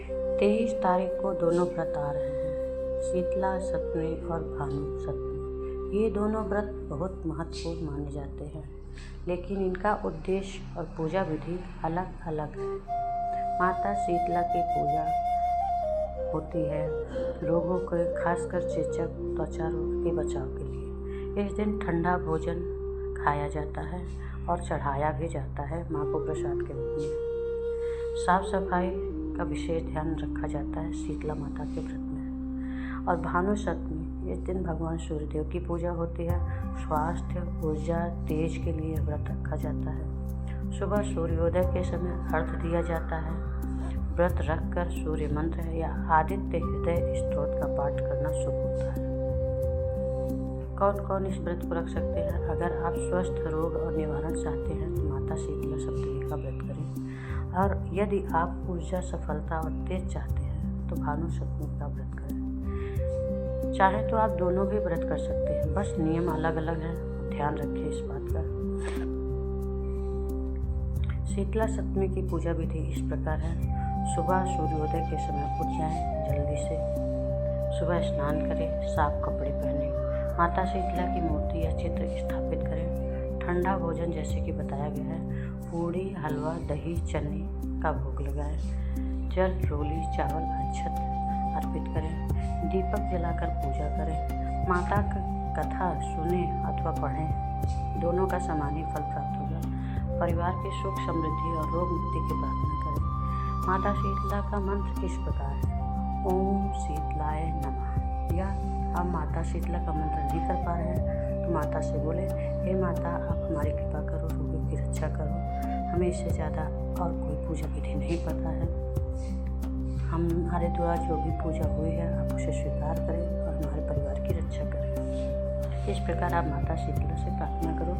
23 तारीख को दोनों व्रत आ रहे हैं, शीतला सप्तमी और भानु सप्तमी। ये दोनों व्रत बहुत महत्वपूर्ण माने जाते हैं, लेकिन इनका उद्देश्य और पूजा विधि अलग अलग है। माता शीतला की पूजा होती है रोगों के, खासकर चेचक, त्वचा रोग के बचाव के लिए। इस दिन ठंडा भोजन खाया जाता है और चढ़ाया भी जाता है माँ को प्रसाद के रूप में। साफ सफाई का विशेष ध्यान रखा जाता है शीतला माता के व्रत में। और भानु सप्तमी, इस दिन भगवान सूर्यदेव की पूजा होती है। स्वास्थ्य, ऊर्जा, तेज के लिए व्रत रखा जाता है। सुबह सूर्योदय के समय अर्घ्य दिया जाता है। व्रत रखकर सूर्य मंत्र या आदित्य हृदय स्तोत्र का पाठ करना शुभ होता है। कौन कौन इस व्रत को रख सकते हैं? अगर आप स्वस्थ, रोग और निवारण चाहते हैं तो माता शीतला सप्तमी का व्रत करें। और यदि आप ऊर्जा, सफलता और तेज चाहते हैं तो भानु सप्तमी का व्रत करें। चाहे तो आप दोनों भी व्रत कर सकते हैं, बस नियम अलग अलग हैं, ध्यान रखें इस बात का। शीतला सप्तमी की पूजा विधि इस प्रकार है। सुबह सूर्योदय के समय उठ जाएं जल्दी से। सुबह स्नान करें, साफ कपड़े पहने, माता शीतला की मूर्ति या चित्र स्थापित करें। ठंडा भोजन जैसे कि बताया गया है, पूड़ी, हलवा, दही, चने का भोग लगाएं। जल, रोली, चावल, अक्षत अर्पित करें। दीपक जलाकर पूजा करें। माता का कथा सुने अथवा पढ़ें, दोनों का समान ही फल प्राप्त होगा। परिवार की सुख, समृद्धि और रोग मुक्ति की प्रार्थना करें। माता शीतला का मंत्र इस प्रकार है, ओम शीतलाय नमः। या हम माता शीतला का मंत्र नहीं कर पा रहे हैं तो माता से बोले, हे माता, आप हमारी कृपा करो, रोगों की रक्षा करो। हमें इससे ज़्यादा और कोई पूजा विधि नहीं पता है। हमारे द्वारा जो भी पूजा हुई है आप उसे स्वीकार करें और हमारे परिवार की रक्षा करें। इस प्रकार आप माता शीतला से प्रार्थना करो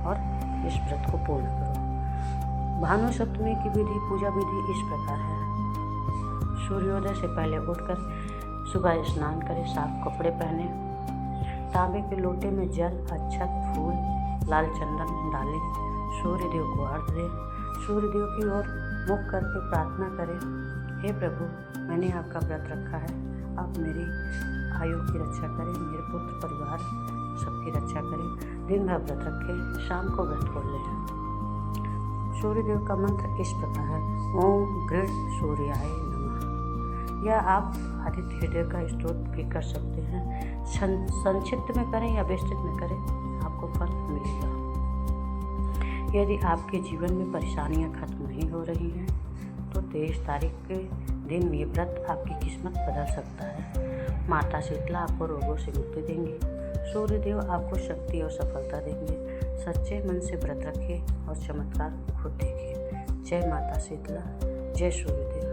और इस व्रत को पूर्ण करो। भानु सप्तमी की विधि, पूजा विधि इस प्रकार है। सूर्योदय से पहले उठकर सुबह स्नान करें, साफ कपड़े पहने, तांबे के लोटे में जल, अक्षत, फूल, लाल चंदन डालें, सूर्यदेव को अर्घ्य दें। सूर्यदेव की ओर मुख करके प्रार्थना करें, हे प्रभु, मैंने आपका व्रत रखा है, आप मेरी आयु की रक्षा करें, मेरे पुत्र परिवार सबकी रक्षा करें। दिन भर व्रत रखें, शाम को व्रत खोल लें। सूर्यदेव का मंत्र इस प्रकार है, ओम गृह सूर्याय नमः। या आप आदित्य हृदय का स्तोत्र भी कर सकते हैं। संक्षिप्त में करें या विस्तृत में करें, आपको फल मिलेगा। यदि आपके जीवन में परेशानियां खत्म नहीं हो रही हैं तो 23 तारीख के दिन ये व्रत आपकी किस्मत बदल सकता है। माता शीतला आपको रोगों से मुक्ति देंगी। सूर्यदेव आपको शक्ति और सफलता देंगे। सच्चे मन से व्रत रखें और चमत्कार खुद देखिए। जय माता शीतला, जय सूर्यदेव।